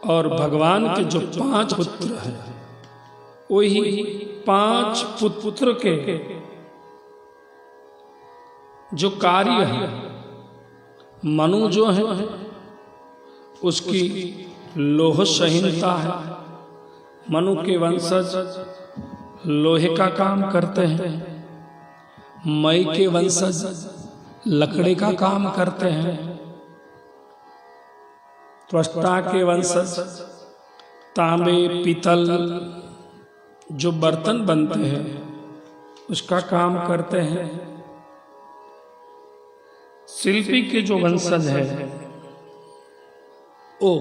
और भगवान के जो 5 पुत्र हैं वही 5 पुत्र के जो कार्य है, मनु जो है उसकी लोह संहिता है। मनु के वंशज लोहे का काम करते हैं। मई के वंशज लकड़ी का काम करते हैं। त्वष्टा के वंशज तांबे पीतल जो बर्तन बनते हैं उसका काम करते हैं। शिल्पी के जो वंशज है ओ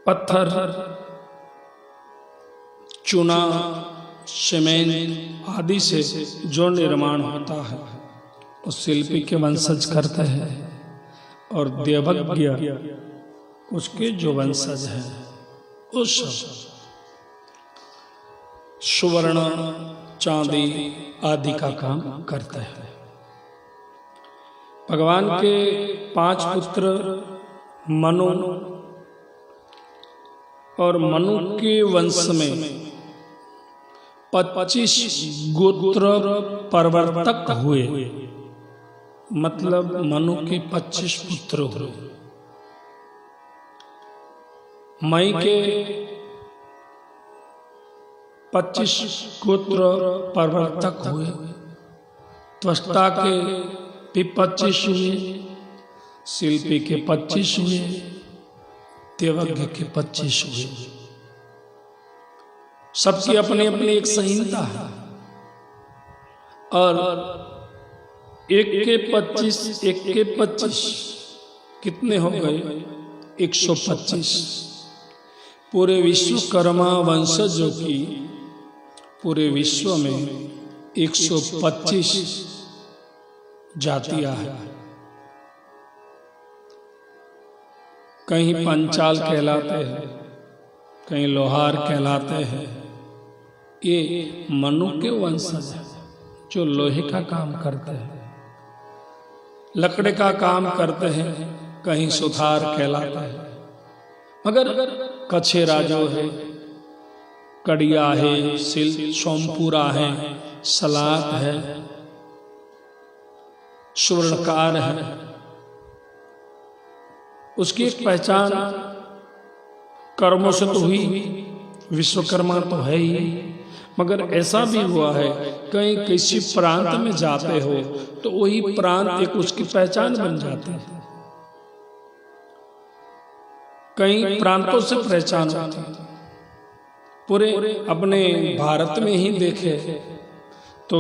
पत्थर, चूना, सीमेंट आदि से जो निर्माण होता है उस शिल्पी के वंशज करते हैं। और देवज्ञ उसके जो वंशज हैं उस सुवर्ण चांदी आदि का काम करते हैं। भगवान के 5 पुत्र मनु और मनु के वंश में 25 गोत्र प्रवर्तक हुए, मतलब मनु के 25 पुत्र हुए। मई के 25 गोत्र प्रवर्तक हुए। त्वष्टा के भी 25 हुए, शिल्पी के 25 हुए, देवज्ञ के 25 हुए। सबकी अपनी अपनी एक संहिता है। और एक के 25 कितने हो गए? 125। पूरे विश्वकर्मा वंशजों की पूरे विश्व में 125 जातियां हैं। कहीं पंचाल कहलाते हैं, कहीं लोहार कहलाते हैं। ये मनु के वंशज हैं जो लोहे का काम करते हैं, लकड़ी का काम करते हैं। कहीं सुथार कहलाता है। मगर कछेरा जो है, कड़िया है, सोमपुरा है, सलात है, स्वर्णकार है, उसकी एक पहचान कर्मों से तो हुई। विश्वकर्मा तो है ही, मगर ऐसा भी हुआ है कहीं किसी प्रांत में जाते हो तो वही प्रांत एक उसकी पहचान बन जाती है। कई प्रांतों से पहचान होती है। पूरे अपने भारत में ही देखे तो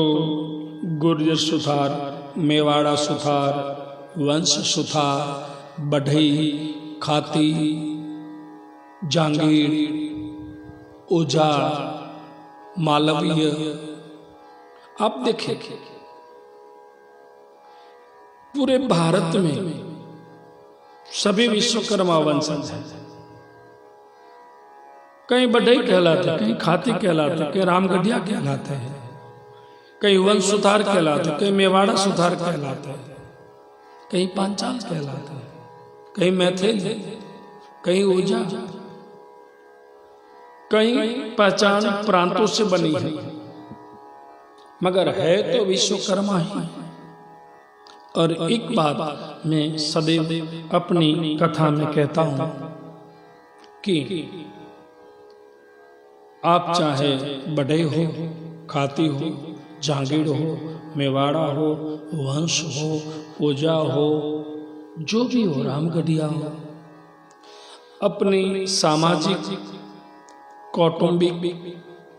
गुर्जर सुथार, मेवाड़ा सुथार, वंश सुथार, बढ़ई, खाती, जांगीर, ओझा, मालवीय, आप देखें पूरे भारत में सभी विश्वकर्मा वंशज हैं। कहीं बढ़ई कहलाते, कहीं खाती कहलाते, कहीं रामगढ़िया कहलाते हैं, कहीं वंश सुथार कहलाते, कहीं मेवाड़ा सुथार कहलाते हैं, कहीं पांचाल कहलाते हैं, कहीं मैथिल, कहीं ओझा, कहीं पहचान प्रांतों से बनी है, मगर है तो विश्वकर्मा ही। और एक बात मैं सदैव अपनी कथा में कहता हूं कि आप चाहे बढ़ई हो, खाती हो, जांगीड़ हो, मेवाड़ा हो, वंश हो, ओझा हो, जो भी हो, रामगढ़िया हो, अपनी सामाजिक कौटुंबिक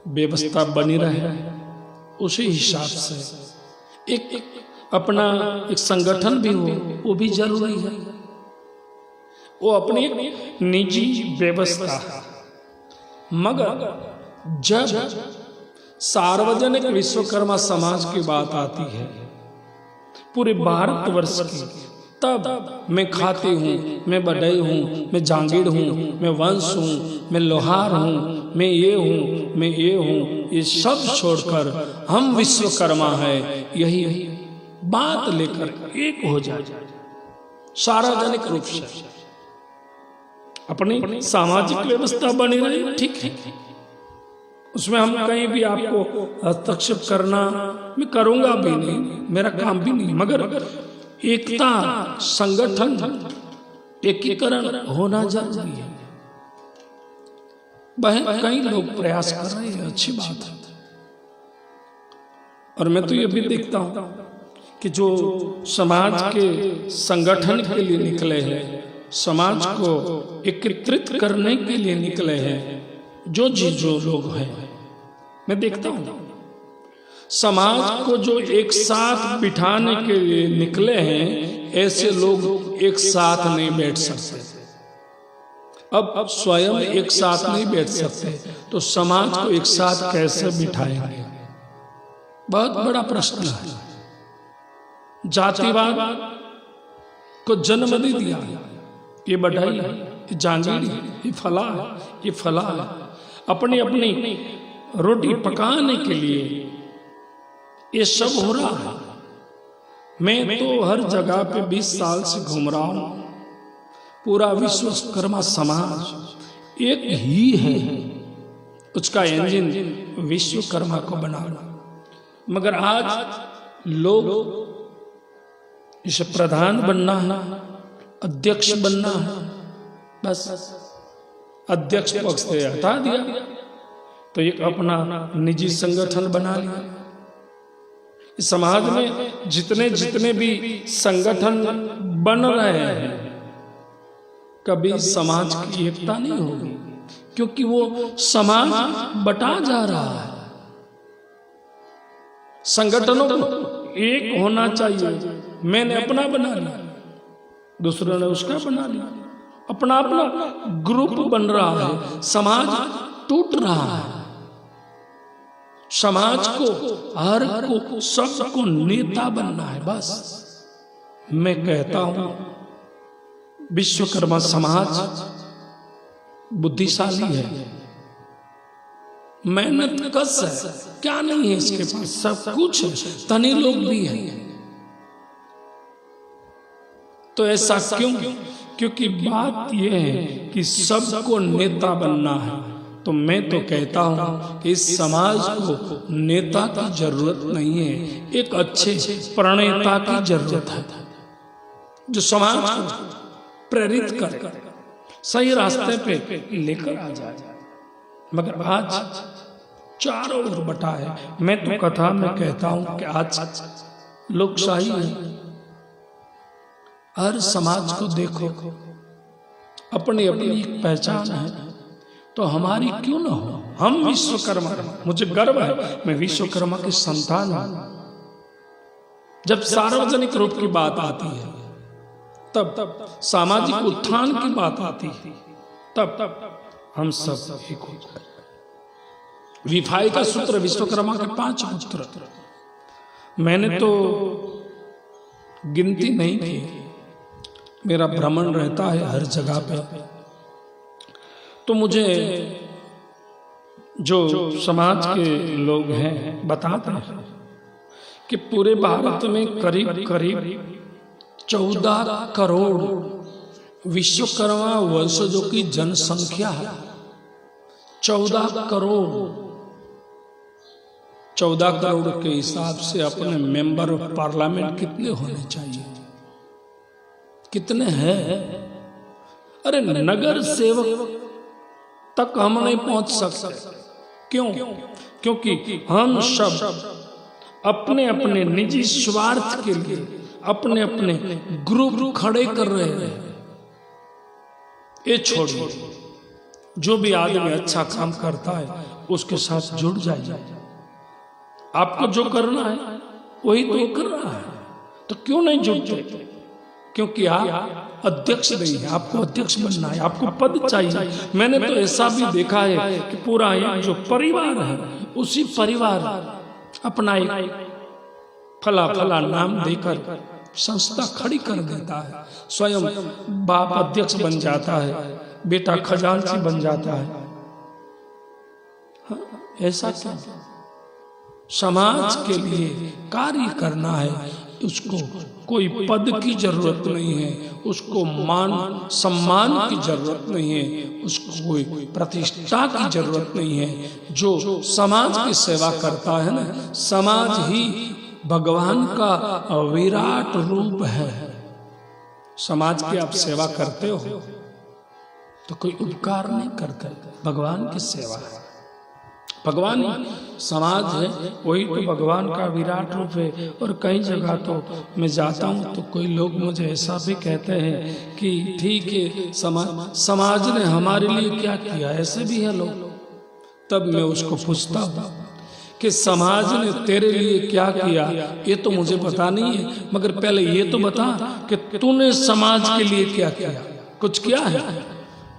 व्यवस्था बनी रहे, उसी हिसाब से एक अपना एक संगठन भी हो, वो भी जरूरी है। वो अपनी निजी व्यवस्था है। मगर जब सार्वजनिक विश्वकर्मा समाज की बात आती है पूरे भारतवर्ष की, तब मैं खाती हूँ, मैं बढ़ई हूँ, मैं जांगीड़ हूँ, मैं वंश हूँ, मैं लोहार हूँ, मैं ये हूँ, मैं ये हूँ, ये सब छोड़कर हम विश्वकर्मा हैं, यही बात लेकर एक हो जाए सार्वजनिक रूप से अपनी सामाजिक व्यवस्था बनी रही, ठीक है, उसमें हम कहीं भी आपको हस्तक्षेप करना मैं करूंगा भी नहीं, मेरा काम भी नहीं, मगर एकता, संगठन, एकीकरण होना जरूरी है। वह कई लोग प्रयास कर रहे हैं, अच्छी बात है। और मैं तो ये भी देखता हूं कि जो समाज के संगठन के लिए निकले हैं, समाज को एकत्रित करने के लिए निकले हैं, जो लोग हैं, मैं देखता हूं समाज को जो एक साथ बिठाने के लिए निकले हैं, ऐसे लोग एक साथ नहीं बैठ सकते। अब स्वयं एक साथ नहीं बैठ सकते तो समाज को एक साथ कैसे बिठाएंगे? बहुत बड़ा प्रश्न है। जातिवाद को जन्म दे दिया, ये बढ़ाई, ये जांगीड़ी, ये फला है, ये फला है। अपनी अपनी रोटी पकाने के लिए ये सब हो रहा है। मैं तो हर जगह पे 20 साल से घूम रहा हूं। पूरा विश्वकर्मा समाज एक ही है, उसका इंजन विश्वकर्मा को बनाना। मगर आज लोग इसे प्रधान बनना है, अध्यक्ष बनना है, बस अध्यक्ष पद से हटा दिया तो एक अपना निजी संगठन बना लिया। इस समाज में जितने जितने भी संगठन बन रहे हैं, कभी समाज की एकता नहीं होगी, क्योंकि वो समाज बटा जा रहा है। संगठनों को एक होना चाहिए। मैंने अपना बना लिया, दूसरों ने उसका बना लिया, अपना अपना ग्रुप बन रहा है, समाज टूट रहा है। समाज को, हर को, सबको नेता बनना है, बस। मैं कहता हूं विश्वकर्मा समाज बुद्धिशाली है, मेहनत कश है, क्या नहीं है इसके पास, सब कुछ है, धनी लोग भी हैं। तो ऐसा क्यों? क्योंकि बात यह है कि सबको नेता बनना है। तो मैं तो कहता हूं कि इस समाज को नेता की जरूरत नहीं है, एक अच्छे प्रणेता की जरूरत है, जो समाज को प्रेरित कर सही रास्ते पे लेकर आ जाए। मगर आज चारों ओर बटा है। मैं तो कथा में कहता हूं कि आज लोकशाही है। हर समाज को देखो, अपनी अपनी एक पहचान है, तो हमारी क्यों ना हो? हम विश्वकर्मा, मुझे गर्व है, मैं विश्वकर्मा की संतान हूं। जब सार्वजनिक रूप की बात आती है, तब सामाजिक उत्थान की बात आती है, तब हम सब एक हो जाए। विफाई का सूत्र, विश्वकर्मा के 5 पुत्र, मैंने तो गिनती नहीं की, मेरा भ्रमण रहता है हर जगह पे। तो मुझे जो समाज के लोग हैं बताते हैं कि पूरे भारत में करीब करीब 14 करोड़ विश्वकर्मा वंशजों की जनसंख्या है। 14 करोड़। 14 करोड़ के हिसाब से अपने मेंबर ऑफ पार्लियामेंट कितने होने चाहिए? कितने हैं? अरे नगर सेवक तक हम नहीं पहुंच सकते। क्यों? क्योंकि हम सब अपने अपने निजी स्वार्थ के लिए अपने अपने ग्रुप खड़े कर रहे हैं। ये छोड़िए, जो भी आदमी अच्छा काम करता है उसके साथ जुड़ जाइए। आपको जो करना है वही तो कर रहा है, तो क्यों नहीं जुड़ते? क्योंकि आप अध्यक्ष नहीं है, आपको अध्यक्ष बनना है, आपको पद चाहिए। मैंने तो ऐसा भी देखा है कि पूरा एक जो परिवार है, उसी परिवार अपना एक फला नाम देकर संस्था खड़ी कर देता है। स्वयं बाप अध्यक्ष बन जाता है, बेटा खजांची बन जाता है। ऐसा क्या? समाज के लिए कार्य करना है, उसको कोई पद की जरूरत नहीं है, उसको मान सम्मान की जरूरत नहीं है, उसको कोई प्रतिष्ठा की जरूरत नहीं है। जो समाज की सेवा करता है ना, समाज ही भगवान का विराट रूप है। समाज की आप सेवा करते हो तो कोई उपकार नहीं करते, भगवान की सेवा है। भगवान समाज है, वही तो भगवान का विराट रूप है। और कई जगह तो मैं जाता हूँ तो कोई लोग मुझे ऐसा भी कहते हैं कि ठीक है, समाज ने हमारे लिए क्या किया, ऐसे भी है लोग। तब मैं उसको पूछता हूँ कि समाज ने तेरे लिए क्या किया, ये तो मुझे पता नहीं है, मगर पहले ये तो बता कि तूने समाज के लिए क्या किया, कुछ किया है?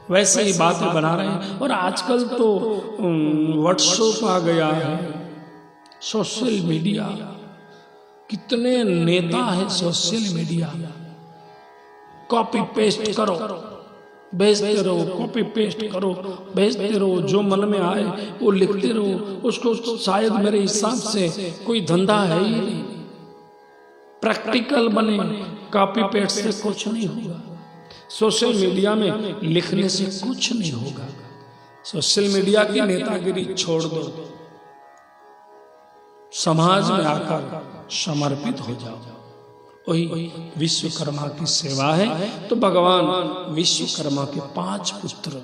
वैसे ही बातें बना रहे हैं। और आजकल तो व्हाट्सएप आ गया है, सोशल मीडिया, कितने नेता है सोशल मीडिया, कॉपी पेस्ट करो भेजते रहो, कॉपी पेस्ट करो भेजते रहो, जो मन में आए वो लिखते रहो। उसको शायद मेरे हिसाब से कोई धंधा है ही नहीं। प्रैक्टिकल बने, कॉपी पेस्ट से कुछ नहीं होगा। सोशल मीडिया में लिखने से कुछ नहीं होगा। सोशल मीडिया की नेतागिरी छोड़ दो, समाज में आकर समर्पित हो जाओ। वही विश्वकर्मा की सेवा है। तो भगवान विश्वकर्मा के 5 पुत्र